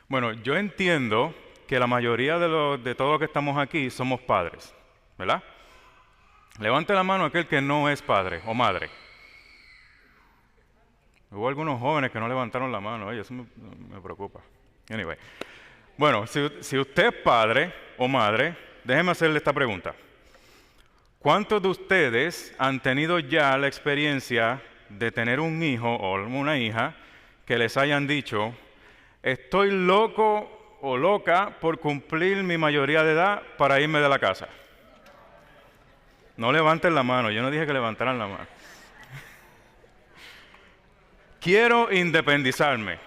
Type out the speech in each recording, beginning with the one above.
Bueno, yo entiendo que la mayoría de todos los que estamos aquí somos padres, ¿verdad? Levante la mano aquel que no es padre o madre. Hubo algunos jóvenes que no levantaron la mano, oye, eso me preocupa. Anyway, bueno, si usted es padre o madre, déjeme hacerle esta pregunta. ¿Cuántos de ustedes han tenido ya la experiencia de tener un hijo o una hija que les hayan dicho, estoy loco o loca por cumplir mi mayoría de edad para irme de la casa? No levanten la mano, yo no dije que levantaran la mano. Quiero independizarme,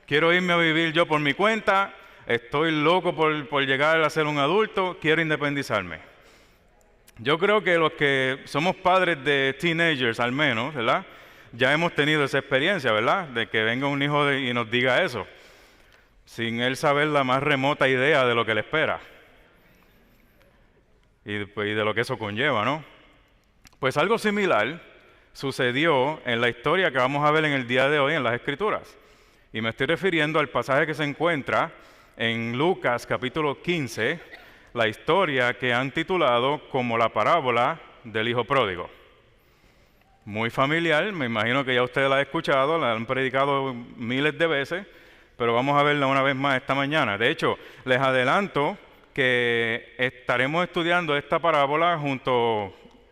quiero irme a vivir yo por mi cuenta, estoy loco por llegar a ser un adulto, quiero independizarme. Yo creo que los que somos padres de teenagers al menos, ¿verdad? Ya hemos tenido esa experiencia, ¿verdad? De que venga un hijo y nos diga eso, sin él saber la más remota idea de lo que le espera y de lo que eso conlleva, ¿no? Pues algo similar sucedió en la historia que vamos a ver en el día de hoy en las Escrituras. Y me estoy refiriendo al pasaje que se encuentra en Lucas capítulo 15, la historia que han titulado como la parábola del hijo pródigo. Muy familiar, me imagino que ya ustedes la han escuchado, la han predicado miles de veces, pero vamos a verla una vez más esta mañana. De hecho, les adelanto que estaremos estudiando esta parábola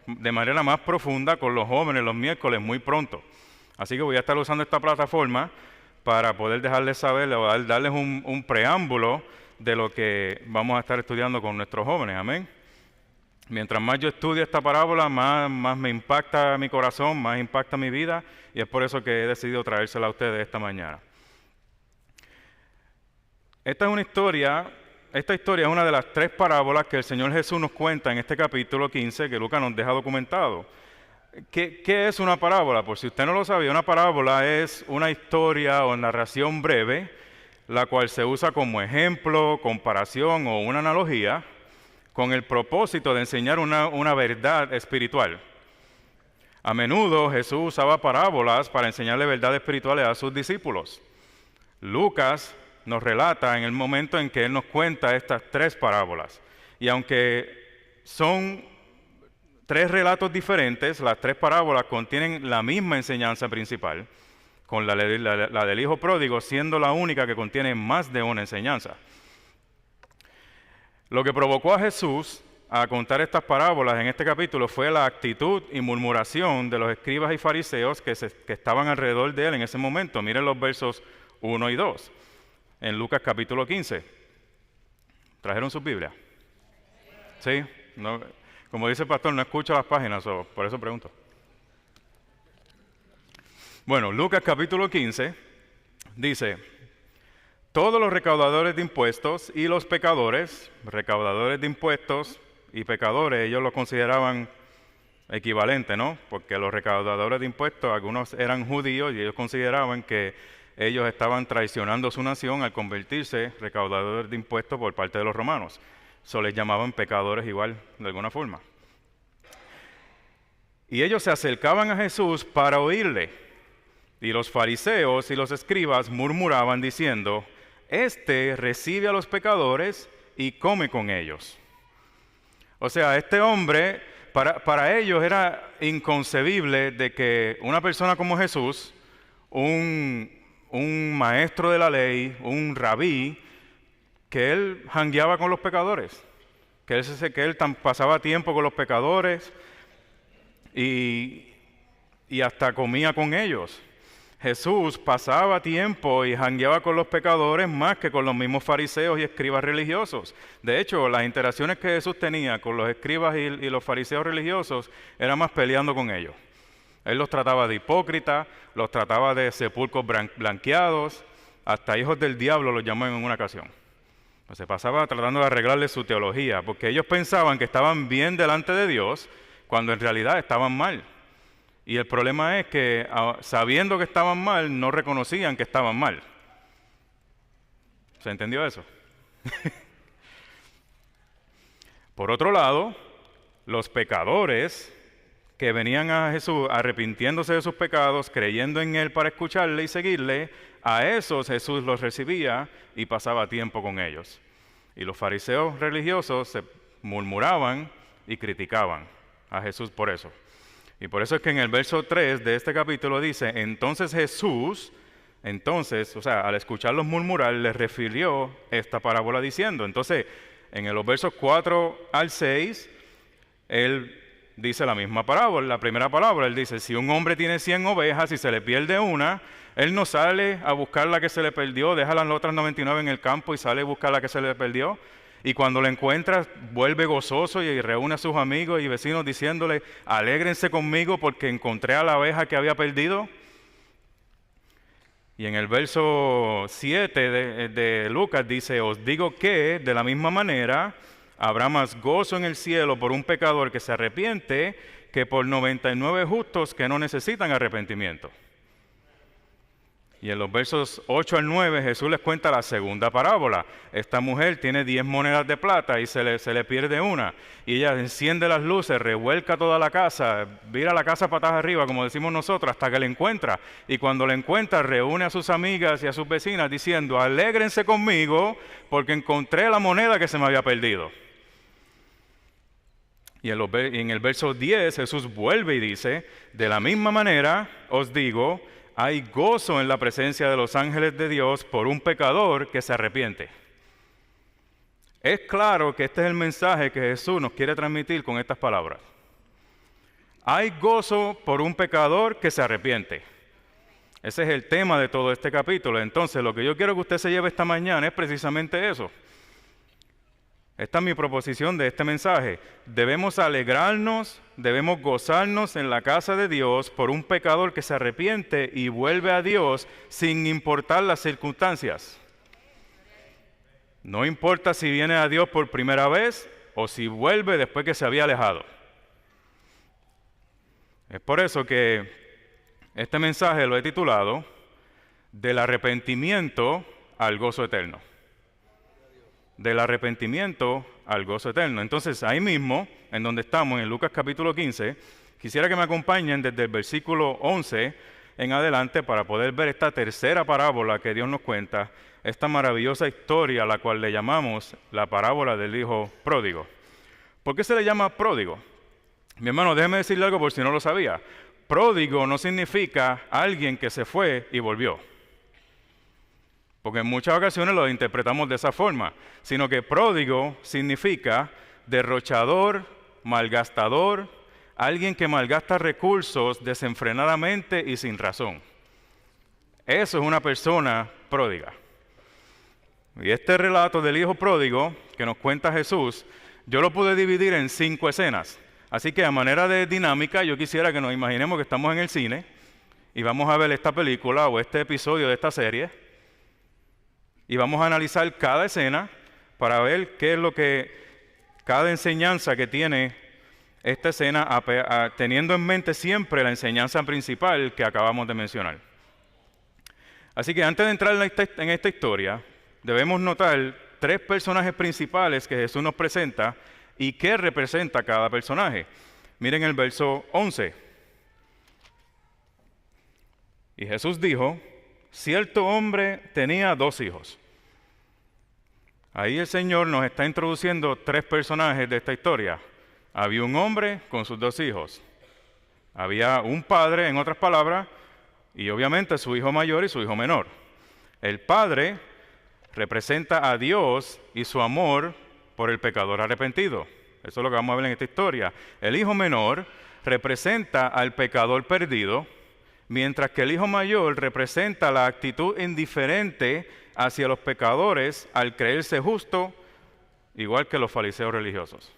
de manera más profunda con los jóvenes los miércoles muy pronto. Así que voy a estar usando esta plataforma para poder dejarles saber o darles un preámbulo de lo que vamos a estar estudiando con nuestros jóvenes. Amén. Mientras más yo estudio esta parábola, más me impacta mi corazón, más impacta mi vida, y es por eso que he decidido traérsela a ustedes esta mañana. Esta historia es una de las 3 parábolas que el Señor Jesús nos cuenta en este capítulo 15 que Lucas nos deja documentado. ¿Qué es una parábola? Por si usted no lo sabía, una parábola es una historia o narración breve, la cual se usa como ejemplo, comparación o una analogía, con el propósito de enseñar una verdad espiritual. A menudo Jesús usaba parábolas para enseñarle verdades espirituales a sus discípulos. Lucas nos relata en el momento en que él nos cuenta estas 3 parábolas. Y aunque son 3 relatos diferentes, las 3 parábolas contienen la misma enseñanza principal, con la del hijo pródigo siendo la única que contiene más de una enseñanza. Lo que provocó a Jesús a contar estas parábolas en este capítulo fue la actitud y murmuración de los escribas y fariseos que estaban alrededor de él en ese momento. Miren los versos 1 y 2 en Lucas capítulo 15. ¿Trajeron sus Biblias? ¿Sí? No, como dice el pastor, no escucho las páginas, por eso pregunto. Bueno, Lucas capítulo 15 dice: todos los recaudadores de impuestos y los pecadores, recaudadores de impuestos y pecadores, ellos los consideraban equivalentes, ¿no? Porque los recaudadores de impuestos, algunos eran judíos y ellos consideraban que ellos estaban traicionando su nación al convertirse recaudadores de impuestos por parte de los romanos. Eso les llamaban pecadores igual, de alguna forma. Y ellos se acercaban a Jesús para oírle. Y los fariseos y los escribas murmuraban diciendo: este recibe a los pecadores y come con ellos. O sea, este hombre, para ellos era inconcebible de que una persona como Jesús, un maestro de la ley, un rabí, que él jangueaba con los pecadores, que él pasaba tiempo con los pecadores y hasta comía con ellos. Jesús pasaba tiempo y jangueaba con los pecadores más que con los mismos fariseos y escribas religiosos. De hecho, las interacciones que Jesús tenía con los escribas y los fariseos religiosos era más peleando con ellos. Él los trataba de hipócritas, los trataba de sepulcros blanqueados, hasta hijos del diablo los llamó en una ocasión. Se pasaba tratando de arreglarles su teología, porque ellos pensaban que estaban bien delante de Dios, cuando en realidad estaban mal. Y el problema es que, sabiendo que estaban mal, no reconocían que estaban mal. ¿Se entendió eso? Por otro lado, los pecadores, que venían a Jesús arrepintiéndose de sus pecados, creyendo en Él para escucharle y seguirle, a esos Jesús los recibía y pasaba tiempo con ellos. Y los fariseos religiosos se murmuraban y criticaban a Jesús por eso. Y por eso es que en el verso 3 de este capítulo dice, entonces Jesús, al escucharlos murmurar, les refirió esta parábola diciendo. Entonces, en los versos 4 al 6, Él dice la misma parábola, la primera parábola. Él dice, si un hombre tiene 100 ovejas y se le pierde una, él no sale a buscar la que se le perdió, deja las otras 99 en el campo y sale a buscar la que se le perdió. Y cuando la encuentra, vuelve gozoso y reúne a sus amigos y vecinos diciéndole, alégrense conmigo porque encontré a la oveja que había perdido. Y en el verso 7 de Lucas dice, os digo que de la misma manera habrá más gozo en el cielo por un pecador que se arrepiente que por 99 justos que no necesitan arrepentimiento. Y en los versos 8 al 9 Jesús les cuenta la segunda parábola. Esta mujer tiene 10 monedas de plata y se le pierde una. Y ella enciende las luces, revuelca toda la casa, vira la casa patas arriba, como decimos nosotros, hasta que la encuentra. Y cuando la encuentra, reúne a sus amigas y a sus vecinas diciendo, alégrense conmigo porque encontré la moneda que se me había perdido. Y en el verso 10 Jesús vuelve y dice, de la misma manera os digo, hay gozo en la presencia de los ángeles de Dios por un pecador que se arrepiente. Es claro que este es el mensaje que Jesús nos quiere transmitir con estas palabras. Hay gozo por un pecador que se arrepiente. Ese es el tema de todo este capítulo. Entonces, lo que yo quiero que usted se lleve esta mañana es precisamente eso. Esta es mi proposición de este mensaje. Debemos alegrarnos, debemos gozarnos en la casa de Dios por un pecador que se arrepiente y vuelve a Dios sin importar las circunstancias. No importa si viene a Dios por primera vez o si vuelve después que se había alejado. Es por eso que este mensaje lo he titulado Del arrepentimiento al gozo eterno. Del arrepentimiento al gozo eterno. Entonces, ahí mismo, en donde estamos, en Lucas capítulo 15, quisiera que me acompañen desde el versículo 11 en adelante para poder ver esta tercera parábola que Dios nos cuenta, esta maravillosa historia a la cual le llamamos la parábola del hijo pródigo. ¿Por qué se le llama pródigo? Mi hermano, déjeme decirle algo por si no lo sabía. Pródigo no significa alguien que se fue y volvió. Porque en muchas ocasiones lo interpretamos de esa forma, sino que pródigo significa derrochador, malgastador, alguien que malgasta recursos desenfrenadamente y sin razón. Eso es una persona pródiga. Y este relato del hijo pródigo que nos cuenta Jesús, yo lo pude dividir en 5 escenas. Así que a manera de dinámica, yo quisiera que nos imaginemos que estamos en el cine y vamos a ver esta película o este episodio de esta serie. Y vamos a analizar cada escena para ver qué es lo que, cada enseñanza que tiene esta escena, teniendo en mente siempre la enseñanza principal que acabamos de mencionar. Así que antes de entrar en esta historia, debemos notar 3 personajes principales que Jesús nos presenta y qué representa cada personaje. Miren el verso 11. Y Jesús dijo, cierto hombre tenía 2 hijos. Ahí el Señor nos está introduciendo 3 personajes de esta historia. Había un hombre con sus 2 hijos. Había un padre, en otras palabras, y obviamente su hijo mayor y su hijo menor. El padre representa a Dios y su amor por el pecador arrepentido. Eso es lo que vamos a ver en esta historia. El hijo menor representa al pecador perdido, mientras que el hijo mayor representa la actitud indiferente hacia los pecadores al creerse justo, igual que los fariseos religiosos.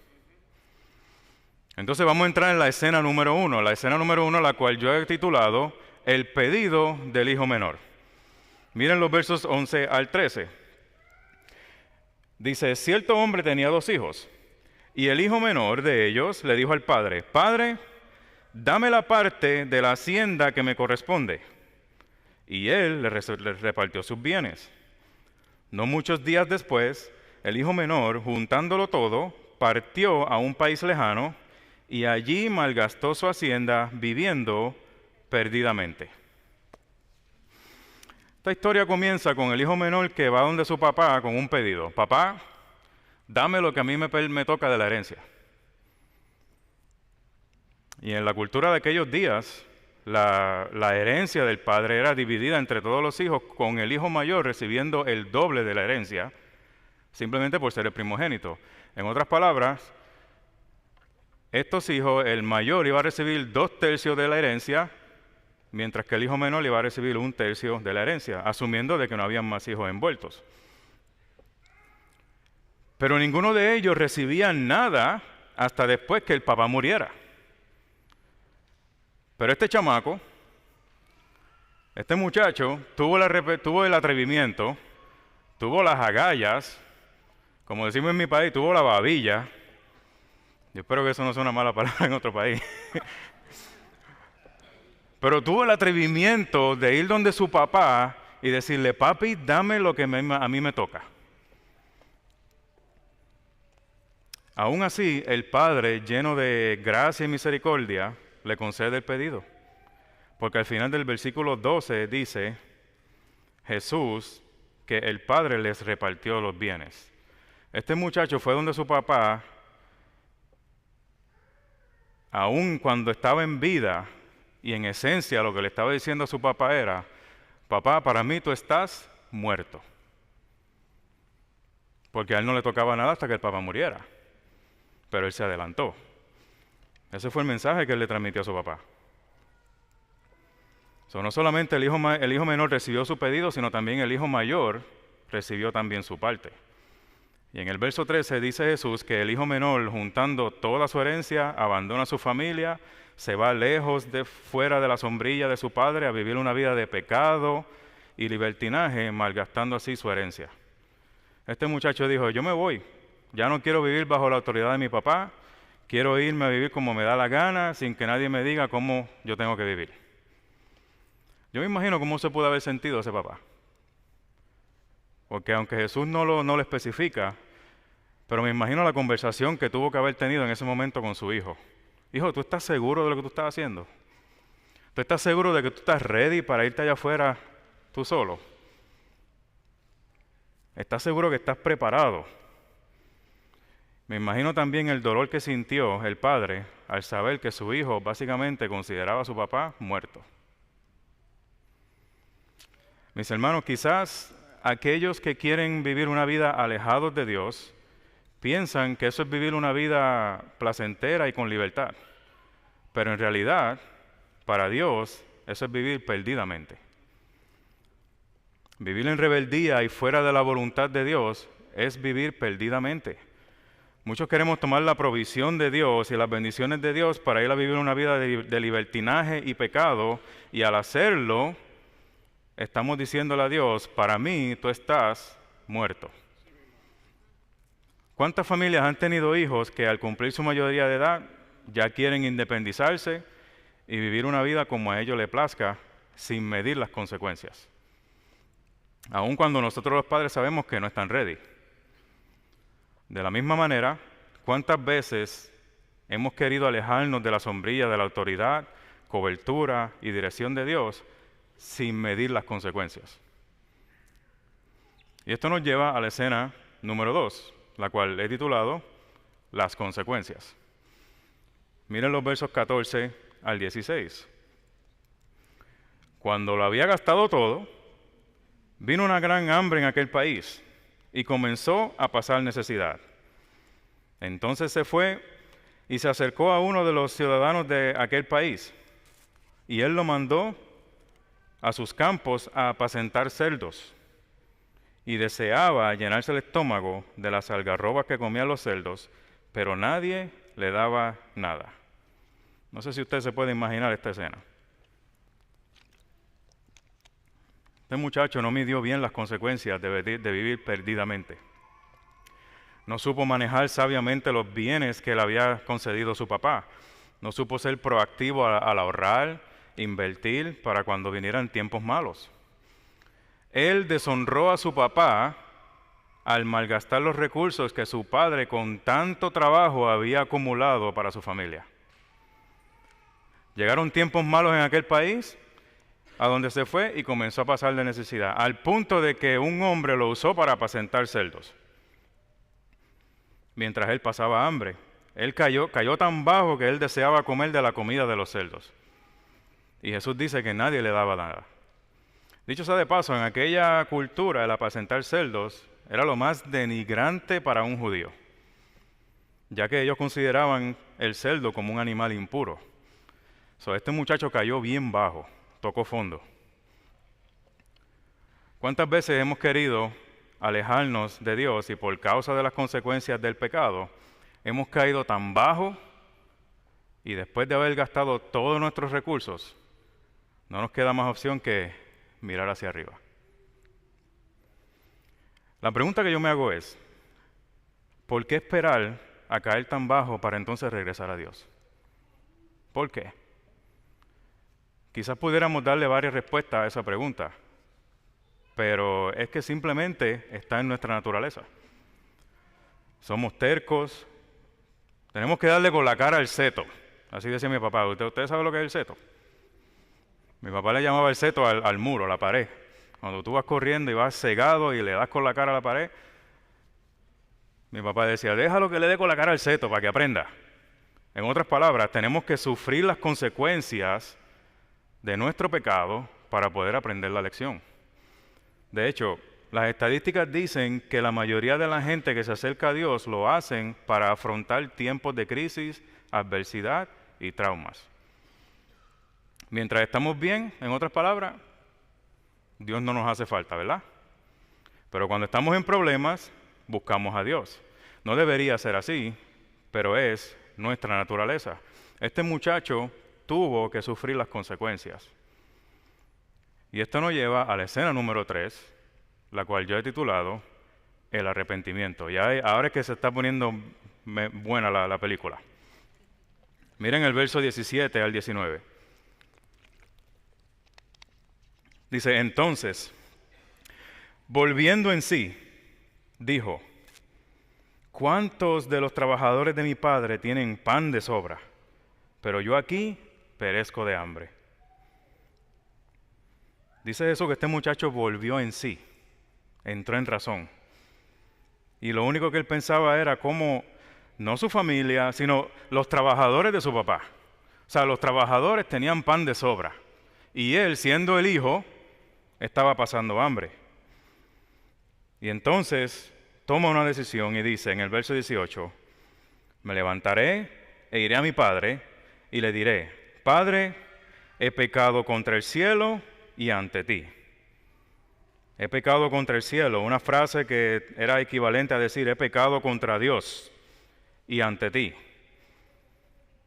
Entonces vamos a entrar en la escena número 1, la cual yo he titulado El pedido del hijo menor. Miren los versos 11 al 13. Dice, cierto hombre tenía 2 hijos, y el hijo menor de ellos le dijo al padre, Padre, dame la parte de la hacienda que me corresponde. Y él le repartió sus bienes. No muchos días después, el hijo menor, juntándolo todo, partió a un país lejano y allí malgastó su hacienda viviendo perdidamente. Esta historia comienza con el hijo menor que va donde su papá con un pedido. Papá, dame lo que a mí me toca de la herencia. Y en la cultura de aquellos días, la herencia del padre era dividida entre todos los hijos, con el hijo mayor recibiendo el doble de la herencia, simplemente por ser el primogénito. En otras palabras, estos hijos, el mayor iba a recibir 2/3 de la herencia, mientras que el hijo menor iba a recibir 1/3 de la herencia, asumiendo de que no habían más hijos envueltos. Pero ninguno de ellos recibía nada hasta después que el papá muriera. Pero este chamaco, este muchacho, tuvo el atrevimiento, tuvo las agallas, como decimos en mi país, tuvo la babilla. Yo espero que eso no sea una mala palabra en otro país. Pero tuvo el atrevimiento de ir donde su papá y decirle, papi, dame lo que a mí me toca. Aún así, el padre, lleno de gracia y misericordia, le concede el pedido. Porque al final del versículo 12 dice, Jesús, que el padre les repartió los bienes. Este muchacho fue donde su papá, aun cuando estaba en vida, y en esencia lo que le estaba diciendo a su papá era, papá, para mí tú estás muerto. Porque a él no le tocaba nada hasta que el papá muriera. Pero él se adelantó. Ese fue el mensaje que él le transmitió a su papá. No solamente el hijo menor recibió su pedido, sino también el hijo mayor recibió también su parte. Y en el verso 13 dice Jesús que el hijo menor, juntando toda su herencia, abandona a su familia, se va lejos fuera de la sombrilla de su padre a vivir una vida de pecado y libertinaje, malgastando así su herencia. Este muchacho dijo, yo me voy, ya no quiero vivir bajo la autoridad de mi papá, quiero irme a vivir como me da la gana, sin que nadie me diga cómo yo tengo que vivir. Yo me imagino cómo se pudo haber sentido ese papá. Porque aunque Jesús no lo especifica, pero me imagino la conversación que tuvo que haber tenido en ese momento con su hijo. Hijo, ¿tú estás seguro de lo que tú estás haciendo? ¿Tú estás seguro de que tú estás ready para irte allá afuera tú solo? ¿Estás seguro que estás preparado? Me imagino también el dolor que sintió el padre al saber que su hijo básicamente consideraba a su papá muerto. Mis hermanos, quizás aquellos que quieren vivir una vida alejados de Dios piensan que eso es vivir una vida placentera y con libertad. Pero en realidad, para Dios, eso es vivir perdidamente. Vivir en rebeldía y fuera de la voluntad de Dios es vivir perdidamente. Muchos queremos tomar la provisión de Dios y las bendiciones de Dios para ir a vivir una vida de libertinaje y pecado, y al hacerlo, estamos diciéndole a Dios, para mí tú estás muerto. ¿Cuántas familias han tenido hijos que al cumplir su mayoría de edad ya quieren independizarse y vivir una vida como a ellos les plazca sin medir las consecuencias? Aun cuando nosotros los padres sabemos que no están ready. De la misma manera, ¿cuántas veces hemos querido alejarnos de la sombrilla de la autoridad, cobertura y dirección de Dios sin medir las consecuencias? Y esto nos lleva a la escena número 2, la cual he titulado Las consecuencias. Miren los versos 14 al 16. Cuando lo había gastado todo, vino una gran hambre en aquel país y comenzó a pasar necesidad. Entonces se fue y se acercó a uno de los ciudadanos de aquel país, y él lo mandó a sus campos a apacentar cerdos, y deseaba llenarse el estómago de las algarrobas que comían los cerdos, pero nadie le daba nada. No sé si usted se puede imaginar esta escena. Este muchacho no midió bien las consecuencias de vivir perdidamente. No supo manejar sabiamente los bienes que le había concedido su papá. No supo ser proactivo al ahorrar, invertir para cuando vinieran tiempos malos. Él deshonró a su papá al malgastar los recursos que su padre con tanto trabajo había acumulado para su familia. Llegaron tiempos malos en aquel país, a donde se fue y comenzó a pasar de necesidad, al punto de que un hombre lo usó para apacentar cerdos, mientras él pasaba hambre. Él cayó tan bajo que él deseaba comer de la comida de los cerdos. Y Jesús dice que nadie le daba nada. Dicho sea de paso, en aquella cultura el apacentar cerdos era lo más denigrante para un judío, ya que ellos consideraban el cerdo como un animal impuro. Este muchacho cayó bien bajo, tocó fondo. ¿Cuántas veces hemos querido alejarnos de Dios y por causa de las consecuencias del pecado hemos caído tan bajo y después de haber gastado todos nuestros recursos no nos queda más opción que mirar hacia arriba? La pregunta que yo me hago es, ¿por qué esperar a caer tan bajo para entonces regresar a Dios? ¿Por qué? Quizás pudiéramos darle varias respuestas a esa pregunta, pero es que simplemente está en nuestra naturaleza. Somos tercos, tenemos que darle con la cara al seto. Así decía mi papá. ¿Usted sabe lo que es el seto? Mi papá le llamaba el seto al muro, a la pared. Cuando tú vas corriendo y vas cegado y le das con la cara a la pared, mi papá decía, déjalo que le dé con la cara al seto para que aprenda. En otras palabras, tenemos que sufrir las consecuencias de nuestro pecado para poder aprender la lección. De hecho, las estadísticas dicen que la mayoría de la gente que se acerca a Dios lo hacen para afrontar tiempos de crisis, adversidad y traumas. Mientras estamos bien, en otras palabras, Dios no nos hace falta, ¿verdad? Pero cuando estamos en problemas, buscamos a Dios. No debería ser así, pero es nuestra naturaleza. Este muchacho tuvo que sufrir las consecuencias. Y esto nos lleva a la escena número 3, la cual yo he titulado El arrepentimiento. Y ahora es que se está poniendo buena la película. Miren el verso 17 al 19. Dice, entonces, volviendo en sí, dijo, ¿cuántos de los trabajadores de mi padre tienen pan de sobra? Pero yo aquí perezco de hambre. Dice eso que este muchacho volvió en sí, entró en razón. Y lo único que él pensaba era cómo, no su familia, sino los trabajadores de su papá. O sea, los trabajadores tenían pan de sobra. Y él, siendo el hijo, estaba pasando hambre. Y entonces toma una decisión y dice en el verso 18, me levantaré e iré a mi padre y le diré, Padre, he pecado contra el cielo y ante ti. He pecado contra el cielo, una frase que era equivalente a decir, he pecado contra Dios y ante ti.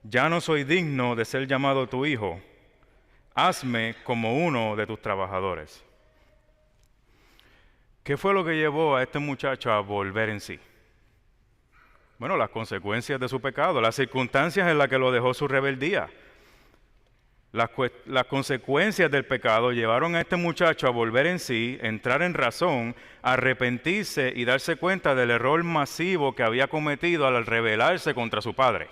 Ya no soy digno de ser llamado tu hijo. Hazme como uno de tus trabajadores. ¿Qué fue lo que llevó a este muchacho a volver en sí? Bueno, las consecuencias de su pecado, las circunstancias en las que lo dejó su rebeldía. Las consecuencias del pecado llevaron a este muchacho a volver en sí, entrar en razón, arrepentirse y darse cuenta del error masivo que había cometido al rebelarse contra su padre.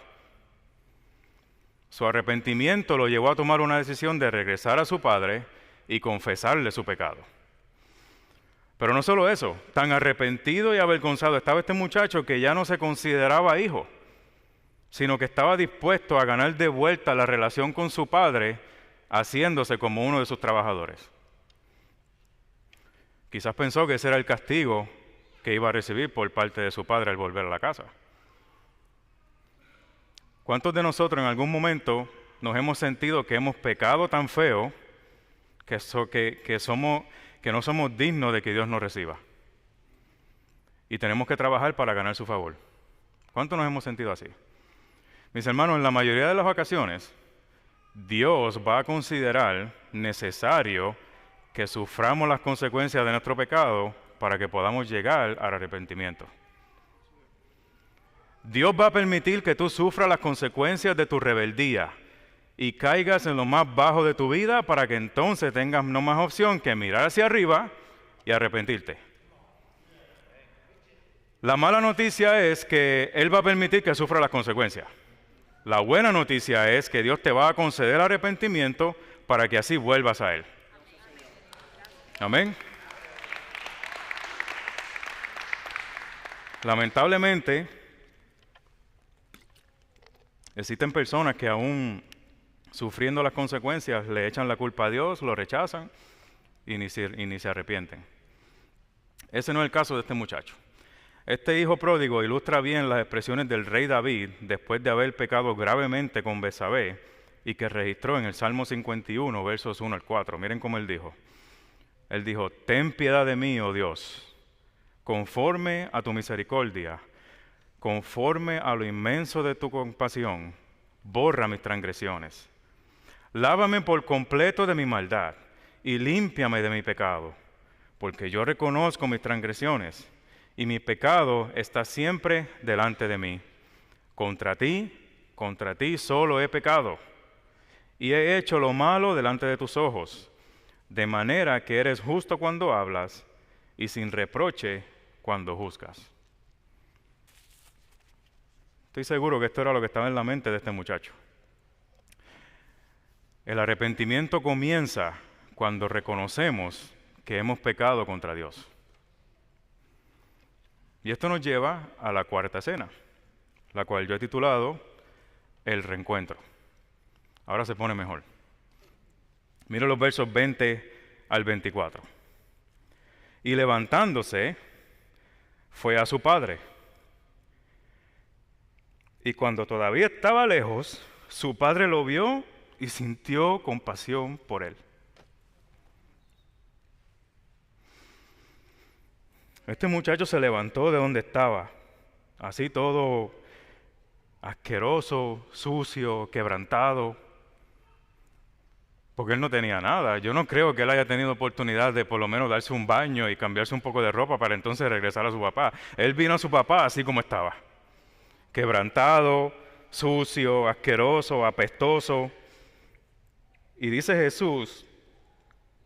Su arrepentimiento lo llevó a tomar una decisión de regresar a su padre y confesarle su pecado. Pero no solo eso, tan arrepentido y avergonzado estaba este muchacho que ya no se consideraba hijo, sino que estaba dispuesto a ganar de vuelta la relación con su padre, haciéndose como uno de sus trabajadores. Quizás pensó que ese era el castigo que iba a recibir por parte de su padre al volver a la casa. ¿Cuántos de nosotros en algún momento nos hemos sentido que hemos pecado tan feo que no somos dignos de que Dios nos reciba? Y tenemos que trabajar para ganar su favor. ¿Cuántos nos hemos sentido así? Mis hermanos, en la mayoría de las ocasiones, Dios va a considerar necesario que suframos las consecuencias de nuestro pecado para que podamos llegar al arrepentimiento. Dios va a permitir que tú sufras las consecuencias de tu rebeldía y caigas en lo más bajo de tu vida para que entonces tengas no más opción que mirar hacia arriba y arrepentirte. La mala noticia es que Él va a permitir que sufra las consecuencias. La buena noticia es que Dios te va a conceder arrepentimiento para que así vuelvas a Él. Amén. Lamentablemente, existen personas que aún sufriendo las consecuencias le echan la culpa a Dios, lo rechazan y ni se arrepienten. Ese no es el caso de este muchacho. Este hijo pródigo ilustra bien las expresiones del rey David después de haber pecado gravemente con Betsabé y que registró en el Salmo 51, versos 1 al 4. Miren cómo él dijo. Él dijo, ten piedad de mí, oh Dios, conforme a tu misericordia, conforme a lo inmenso de tu compasión, borra mis transgresiones. Lávame por completo de mi maldad y límpiame de mi pecado, porque yo reconozco mis transgresiones y mi pecado está siempre delante de mí. Contra ti solo he pecado y he hecho lo malo delante de tus ojos, de manera que eres justo cuando hablas y sin reproche cuando juzgas. Estoy seguro que esto era lo que estaba en la mente de este muchacho. El arrepentimiento comienza cuando reconocemos que hemos pecado contra Dios. Y esto nos lleva a la cuarta cena, la cual yo he titulado El Reencuentro. Ahora se pone mejor. Mira los versos 20 al 24. Y levantándose, fue a su padre. Y cuando todavía estaba lejos, su padre lo vio y sintió compasión por él. Este muchacho se levantó de donde estaba, así todo asqueroso, sucio, quebrantado, porque él no tenía nada. Yo no creo que él haya tenido oportunidad de por lo menos darse un baño y cambiarse un poco de ropa para entonces regresar a su papá. Él vino a su papá así como estaba, quebrantado, sucio, asqueroso, apestoso. Y dice Jesús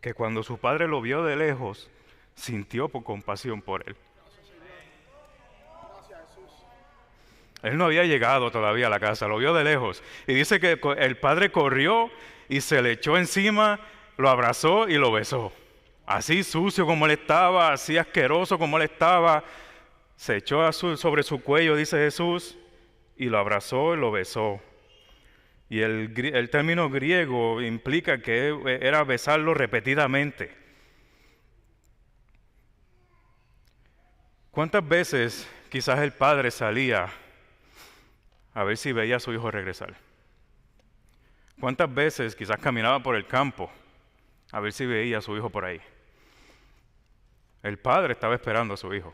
que cuando su padre lo vio de lejos, sintió compasión por él. Él no había llegado todavía a la casa, lo vio de lejos. Y dice que el padre corrió y se le echó encima, lo abrazó y lo besó. Así sucio como él estaba, así asqueroso como él estaba, se echó sobre su cuello, dice Jesús, y lo abrazó y lo besó. Y el término griego implica que era besarlo repetidamente. ¿Cuántas veces quizás el padre salía a ver si veía a su hijo regresar? ¿Cuántas veces quizás caminaba por el campo a ver si veía a su hijo por ahí? El padre estaba esperando a su hijo.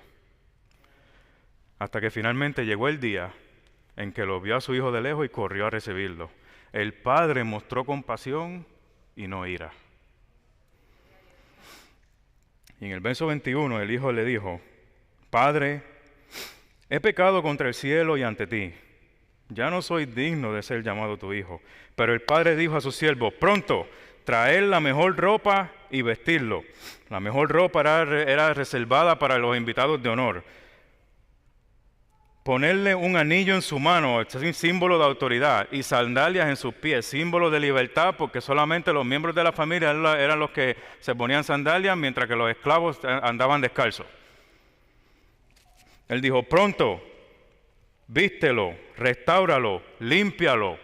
Hasta que finalmente llegó el día en que lo vio a su hijo de lejos y corrió a recibirlo. El padre mostró compasión y no ira. Y en el verso 21 el hijo le dijo, Padre, he pecado contra el cielo y ante ti. Ya no soy digno de ser llamado tu hijo. Pero el padre dijo a su siervo, pronto, traer la mejor ropa y vestirlo. La mejor ropa era reservada para los invitados de honor. Ponerle un anillo en su mano, es un símbolo de autoridad, y sandalias en sus pies, símbolo de libertad, porque solamente los miembros de la familia eran los que se ponían sandalias, mientras que los esclavos andaban descalzos. Él dijo, pronto, vístelo, restáuralo, límpialo.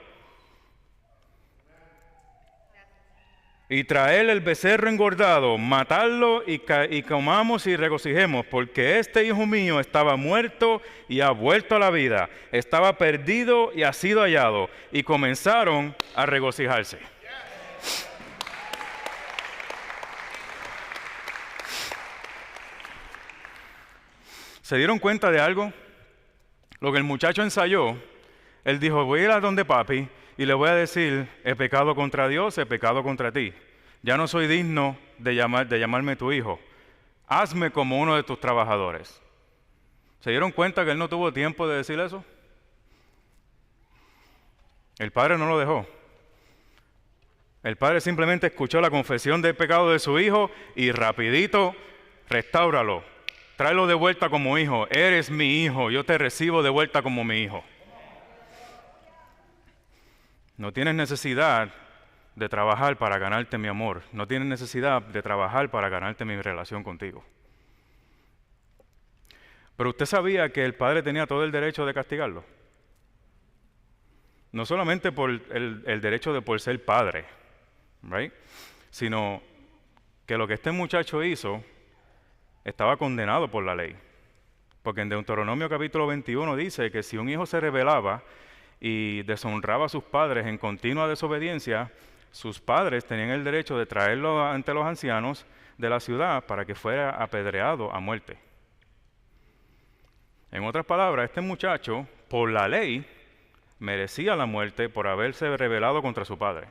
Y traer el becerro engordado, matarlo y comamos y regocijemos, porque este hijo mío estaba muerto y ha vuelto a la vida, estaba perdido y ha sido hallado. Y comenzaron a regocijarse. ¿Se dieron cuenta de algo? Lo que el muchacho ensayó, él dijo, voy a ir a donde papi y le voy a decir, he pecado contra Dios, he pecado contra ti. Ya no soy digno de llamarme tu hijo. Hazme como uno de tus trabajadores. ¿Se dieron cuenta que él no tuvo tiempo de decir eso? El padre no lo dejó. El padre simplemente escuchó la confesión del pecado de su hijo y rapidito, restáuralo. Tráelo de vuelta como hijo. Eres mi hijo, yo te recibo de vuelta como mi hijo. No tienes necesidad de trabajar para ganarte mi amor. No tienes necesidad de trabajar para ganarte mi relación contigo. Pero usted sabía que el padre tenía todo el derecho de castigarlo. No solamente por el derecho de por ser padre, right? Sino que lo que este muchacho hizo estaba condenado por la ley. Porque en Deuteronomio capítulo 21 dice que si un hijo se rebelaba y deshonraba a sus padres en continua desobediencia, sus padres tenían el derecho de traerlo ante los ancianos de la ciudad para que fuera apedreado a muerte. En otras palabras, este muchacho, por la ley, merecía la muerte por haberse rebelado contra su padre.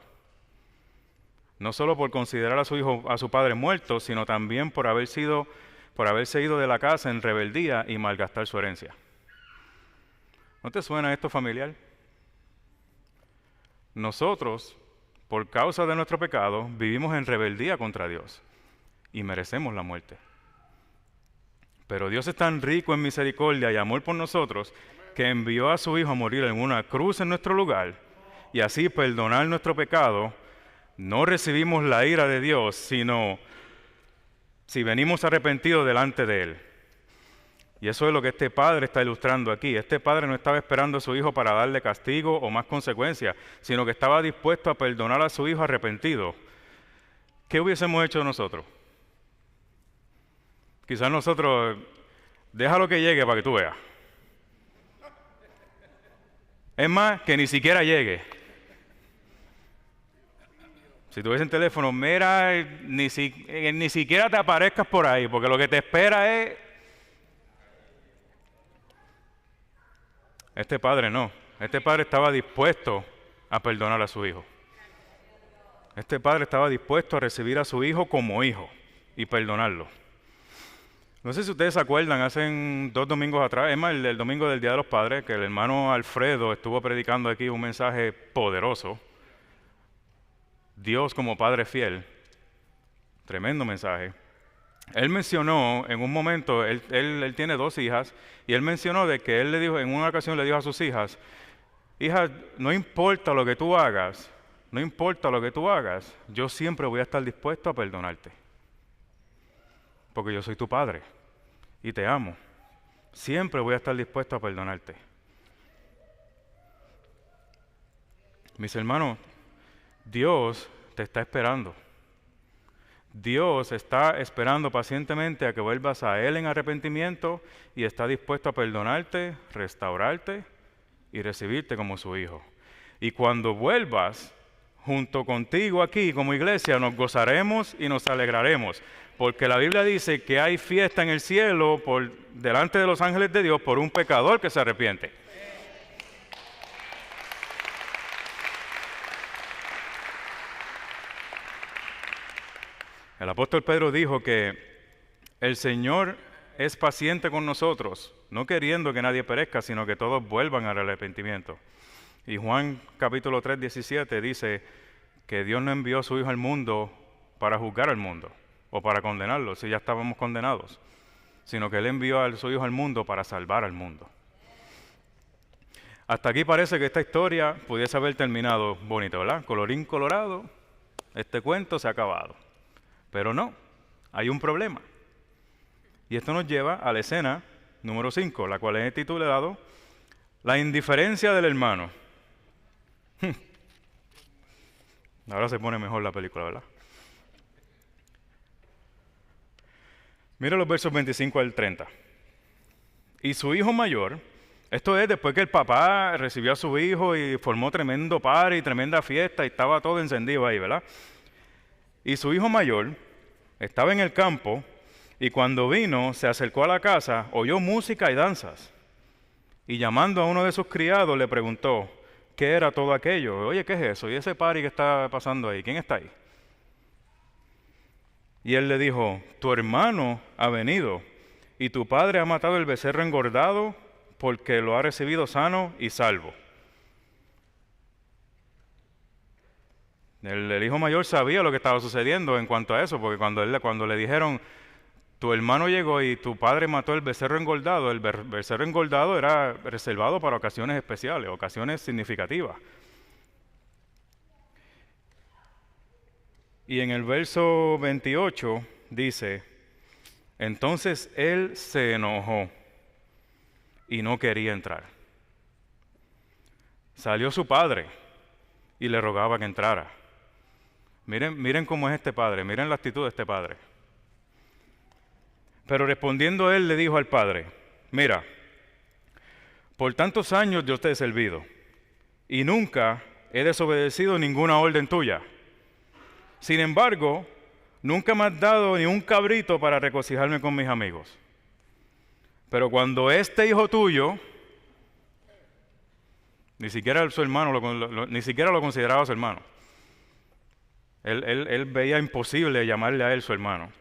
No solo por considerar a su hijo, a su padre muerto, sino también por haberse ido de la casa en rebeldía y malgastar su herencia. ¿No te suena esto familiar? Nosotros, por causa de nuestro pecado, vivimos en rebeldía contra Dios y merecemos la muerte. Pero Dios es tan rico en misericordia y amor por nosotros que envió a su Hijo a morir en una cruz en nuestro lugar y así perdonar nuestro pecado. No recibimos la ira de Dios, sino si venimos arrepentidos delante de Él. Y eso es lo que este padre está ilustrando aquí. Este padre no estaba esperando a su hijo para darle castigo o más consecuencias, sino que estaba dispuesto a perdonar a su hijo arrepentido. ¿Qué hubiésemos hecho nosotros? Quizás nosotros, déjalo que llegue para que tú veas. Es más, que ni siquiera llegue. Si tuviese el teléfono, mira, ni siquiera te aparezcas por ahí, porque lo que te espera es... Este padre no. Este padre estaba dispuesto a perdonar a su hijo. Este padre estaba dispuesto a recibir a su hijo como hijo y perdonarlo. No sé si ustedes se acuerdan, hace 2 domingos atrás, es más, el domingo del Día de los Padres, que el hermano Alfredo estuvo predicando aquí un mensaje poderoso. Dios como Padre fiel. Tremendo mensaje. Él mencionó en un momento, él tiene 2 hijas, y él mencionó de que él le dijo, en una ocasión le dijo a sus hijas, hijas, no importa lo que tú hagas, yo siempre voy a estar dispuesto a perdonarte. Porque yo soy tu padre y te amo. Siempre voy a estar dispuesto a perdonarte. Mis hermanos, Dios te está esperando. Dios está esperando pacientemente a que vuelvas a Él en arrepentimiento y está dispuesto a perdonarte, restaurarte y recibirte como su hijo. Y cuando vuelvas, junto contigo aquí como iglesia, nos gozaremos y nos alegraremos, porque la Biblia dice que hay fiesta en el cielo delante de los ángeles de Dios por un pecador que se arrepiente. El apóstol Pedro dijo que el Señor es paciente con nosotros, no queriendo que nadie perezca, sino que todos vuelvan al arrepentimiento. Y Juan capítulo 3, 17 dice que Dios no envió a su Hijo al mundo para juzgar al mundo o para condenarlo, si ya estábamos condenados, sino que Él envió a su Hijo al mundo para salvar al mundo. Hasta aquí parece que esta historia pudiese haber terminado bonito, ¿verdad? Colorín colorado, este cuento se ha acabado. Pero no, hay un problema. Y esto nos lleva a la escena número 5, la cual he titulado La indiferencia del hermano. Ahora se pone mejor la película, ¿verdad? Mira los versos 25 al 30. Y su hijo mayor, esto es después que el papá recibió a su hijo y formó tremendo party, tremenda fiesta y estaba todo encendido ahí, ¿verdad? Y su hijo mayor estaba en el campo y cuando vino, se acercó a la casa, oyó música y danzas. Y llamando a uno de sus criados le preguntó, ¿qué era todo aquello? Oye, ¿qué es eso? ¿Y ese party que está pasando ahí? ¿Quién está ahí? Y él le dijo, tu hermano ha venido y tu padre ha matado el becerro engordado porque lo ha recibido sano y salvo. El hijo mayor sabía lo que estaba sucediendo en cuanto a eso, porque cuando le dijeron, tu hermano llegó y tu padre mató el becerro engordado era reservado para ocasiones especiales, ocasiones significativas. Y en el verso 28 dice, entonces él se enojó y no quería entrar. Salió su padre y le rogaba que entrara. Miren cómo es este padre, miren la actitud de este padre. Pero respondiendo él le dijo al padre, mira, por tantos años yo te he servido y nunca he desobedecido ninguna orden tuya. Sin embargo, nunca me has dado ni un cabrito para regocijarme con mis amigos. Pero cuando este hijo tuyo, ni siquiera su hermano, ni siquiera lo consideraba su hermano. Él veía imposible llamarle a él su hermano.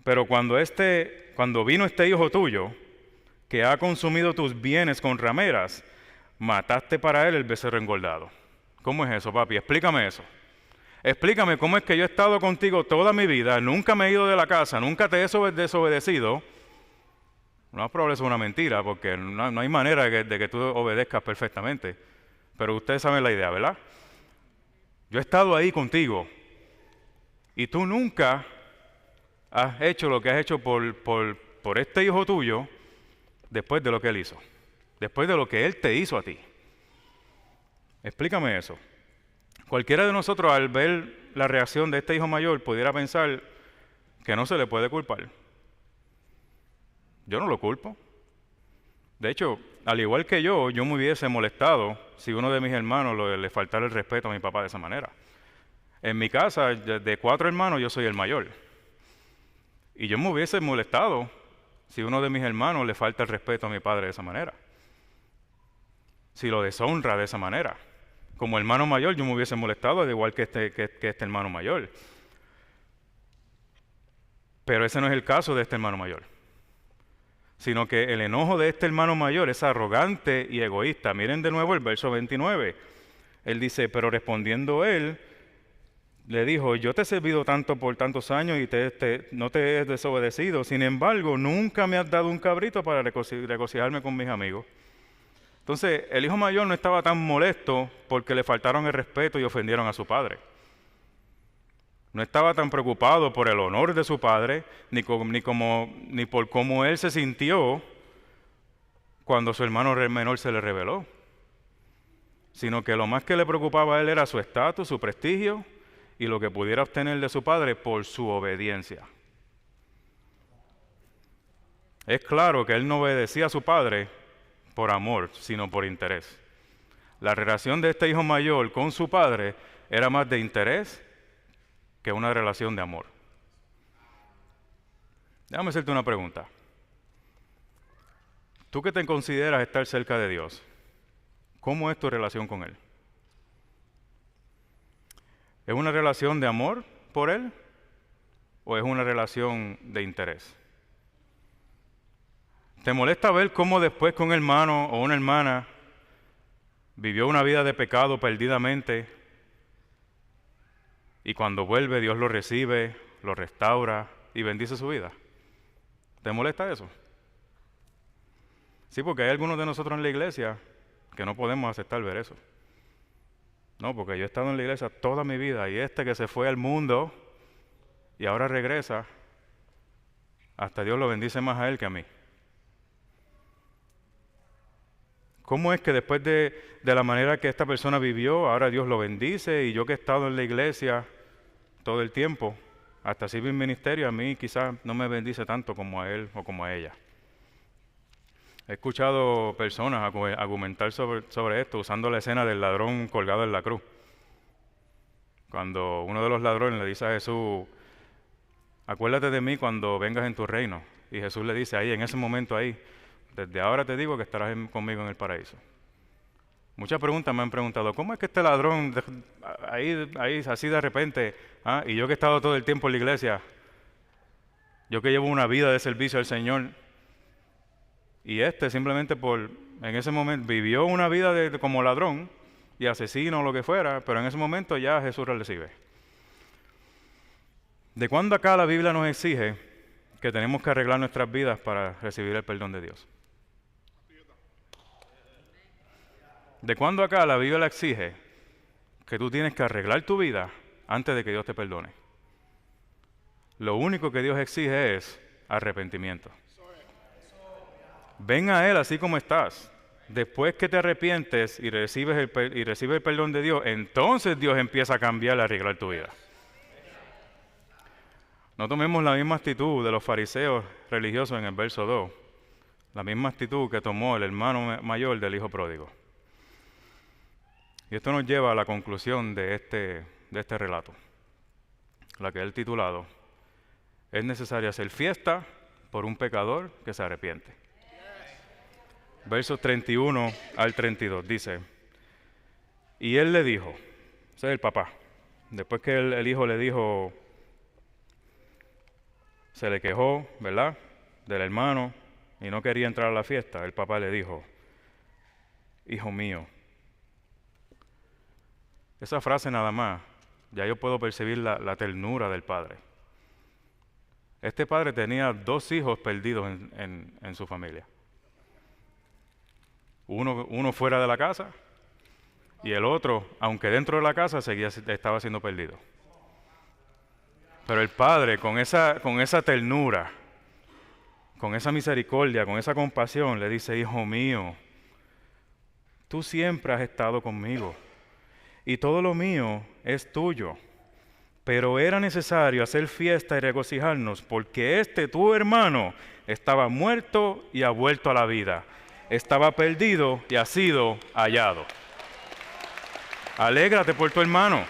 Pero cuando vino este hijo tuyo, que ha consumido tus bienes con rameras, mataste para él el becerro engordado. ¿Cómo es eso, papi? Explícame eso. Explícame cómo es que yo he estado contigo toda mi vida, nunca me he ido de la casa, nunca te he desobedecido. No, probablemente es una mentira, porque no hay manera de que tú obedezcas perfectamente. Pero ustedes saben la idea, ¿verdad? Yo he estado ahí contigo y tú nunca has hecho lo que has hecho por este hijo tuyo después de lo que él hizo, después de lo que él te hizo a ti. Explícame eso. Cualquiera de nosotros al ver la reacción de este hijo mayor pudiera pensar que no se le puede culpar. Yo no lo culpo. De hecho, al igual que yo me hubiese molestado si uno de mis hermanos le faltara el respeto a mi papá de esa manera. En mi casa, de 4 hermanos, yo soy el mayor. Y yo me hubiese molestado si uno de mis hermanos le falta el respeto a mi padre de esa manera. Si lo deshonra de esa manera. Como hermano mayor, yo me hubiese molestado, al igual que este hermano mayor. Pero ese no es el caso de este hermano mayor. Sino que el enojo de este hermano mayor es arrogante y egoísta. Miren de nuevo el verso 29. Él dice, pero respondiendo él, le dijo, yo te he servido tanto por tantos años y no te he desobedecido. Sin embargo, nunca me has dado un cabrito para regocijarme con mis amigos. Entonces, el hijo mayor no estaba tan molesto porque le faltaron el respeto y ofendieron a su padre. No estaba tan preocupado por el honor de su padre, ni por cómo él se sintió cuando su hermano menor se le rebeló. Sino que lo más que le preocupaba a él era su estatus, su prestigio y lo que pudiera obtener de su padre por su obediencia. Es claro que él no obedecía a su padre por amor, sino por interés. La relación de este hijo mayor con su padre era más de interés que una relación de amor. Déjame hacerte una pregunta. ¿Tú que te consideras estar cerca de Dios? ¿Cómo es tu relación con Él? ¿Es una relación de amor por Él o es una relación de interés? ¿Te molesta ver cómo después que un hermano o una hermana vivió una vida de pecado perdidamente y cuando vuelve Dios lo recibe, lo restaura y bendice su vida? ¿Te molesta eso? Sí, porque hay algunos de nosotros en la iglesia que no podemos aceptar ver eso. No, porque yo he estado en la iglesia toda mi vida y este que se fue al mundo y ahora regresa, hasta Dios lo bendice más a él que a mí. ¿Cómo es que después de la manera que esta persona vivió, ahora Dios lo bendice y yo que he estado en la iglesia todo el tiempo, hasta sirvo en ministerio, a mí quizás no me bendice tanto como a él o como a ella? He escuchado personas argumentar sobre esto usando la escena del ladrón colgado en la cruz. Cuando uno de los ladrones le dice a Jesús, acuérdate de mí cuando vengas en tu reino. Y Jesús le dice ahí, en ese momento ahí, desde ahora te digo que estarás conmigo en el paraíso. Muchas preguntas me han preguntado, ¿cómo es que este ladrón ahí así de repente, y yo que he estado todo el tiempo en la iglesia, yo que llevo una vida de servicio al Señor, y simplemente en ese momento vivió una vida como ladrón y asesino o lo que fuera, pero en ese momento ya Jesús lo recibe? ¿De cuándo acá la Biblia nos exige que tenemos que arreglar nuestras vidas para recibir el perdón de Dios? ¿De cuándo acá la Biblia exige que tú tienes que arreglar tu vida antes de que Dios te perdone. Lo único que Dios exige es arrepentimiento. Ven a Él así como estás. Después que te arrepientes y recibes el perdón de Dios, entonces Dios empieza a cambiar y a arreglar tu vida. No tomemos la misma actitud de los fariseos religiosos en el verso 2, la misma actitud que tomó el hermano mayor del hijo pródigo. Y esto nos lleva a la conclusión de este relato, la que él titulado, es necesario hacer fiesta por un pecador que se arrepiente. Versos 31 al 32 dice, y él le dijo, ese es el papá, después que el hijo le dijo, se le quejó, ¿verdad?, del hermano y no quería entrar a la fiesta, el papá le dijo, hijo mío. Esa frase nada más, ya yo puedo percibir la ternura del padre. Este padre tenía 2 hijos perdidos en su familia. Uno fuera de la casa y el otro, aunque dentro de la casa, estaba siendo perdido. Pero el padre, con esa ternura, con esa misericordia, con esa compasión, le dice, hijo mío, tú siempre has estado conmigo y todo lo mío es tuyo. Pero era necesario hacer fiesta y regocijarnos porque tu hermano, estaba muerto y ha vuelto a la vida. Estaba perdido y ha sido hallado. Alégrate por tu hermano.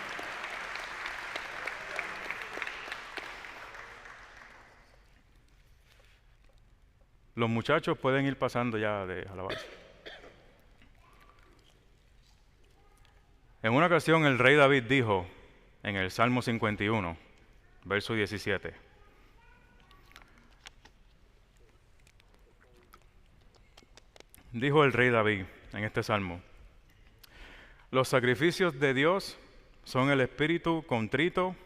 Los muchachos pueden ir pasando ya de alabanza. En una ocasión el rey David dijo en el Salmo 51, verso 17, dijo el rey David en este salmo, los sacrificios de Dios son el espíritu contrito,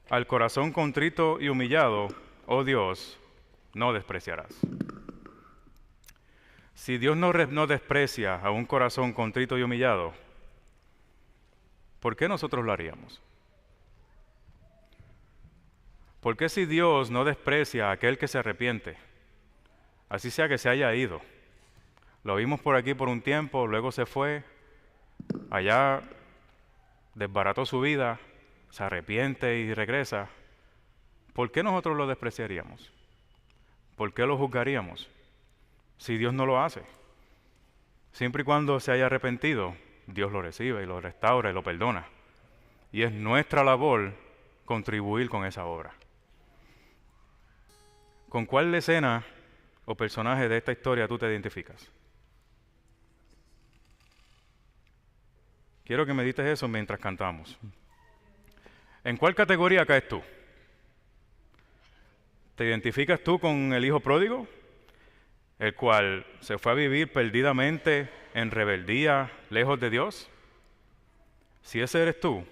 al corazón contrito y humillado, oh Dios, no despreciarás. Si Dios no desprecia a un corazón contrito y humillado, ¿por qué nosotros lo haríamos? ¿Por qué si Dios no desprecia a aquel que se arrepiente, así sea que se haya ido? Lo vimos por aquí por un tiempo, luego se fue, allá desbarató su vida, se arrepiente y regresa. ¿Por qué nosotros lo despreciaríamos? ¿Por qué lo juzgaríamos si Dios no lo hace? Siempre y cuando se haya arrepentido, Dios lo recibe y lo restaura y lo perdona. Y es nuestra labor contribuir con esa obra. ¿Con cuál escena o personaje de esta historia tú te identificas? Quiero que medites eso mientras cantamos. ¿En cuál categoría caes tú? ¿Te identificas tú con el hijo pródigo, el cual se fue a vivir perdidamente en rebeldía, lejos de Dios? Si ese eres tú,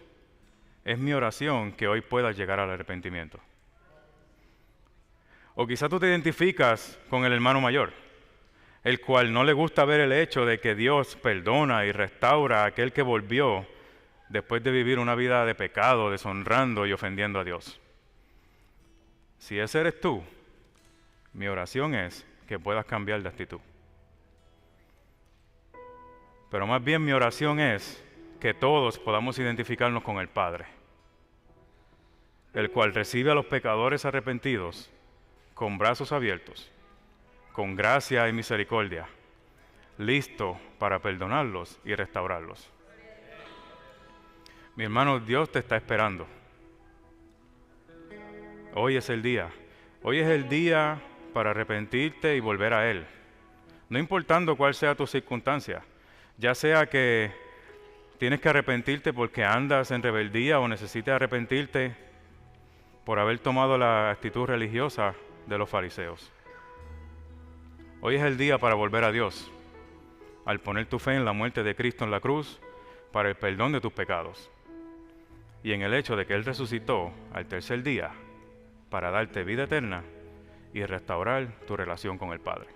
es mi oración que hoy puedas llegar al arrepentimiento. O quizá tú te identificas con el hermano mayor, el cual no le gusta ver el hecho de que Dios perdona y restaura a aquel que volvió después de vivir una vida de pecado, deshonrando y ofendiendo a Dios. Si ese eres tú, mi oración es que puedas cambiar de actitud. Pero más bien mi oración es que todos podamos identificarnos con el Padre, el cual recibe a los pecadores arrepentidos con brazos abiertos, con gracia y misericordia, listo para perdonarlos y restaurarlos. Mi hermano, Dios te está esperando. Hoy es el día. Hoy es el día para arrepentirte y volver a Él. No importando cuál sea tu circunstancia, ya sea que tienes que arrepentirte porque andas en rebeldía o necesitas arrepentirte por haber tomado la actitud religiosa de los fariseos. Hoy es el día para volver a Dios, al poner tu fe en la muerte de Cristo en la cruz para el perdón de tus pecados y en el hecho de que Él resucitó al tercer día para darte vida eterna y restaurar tu relación con el Padre.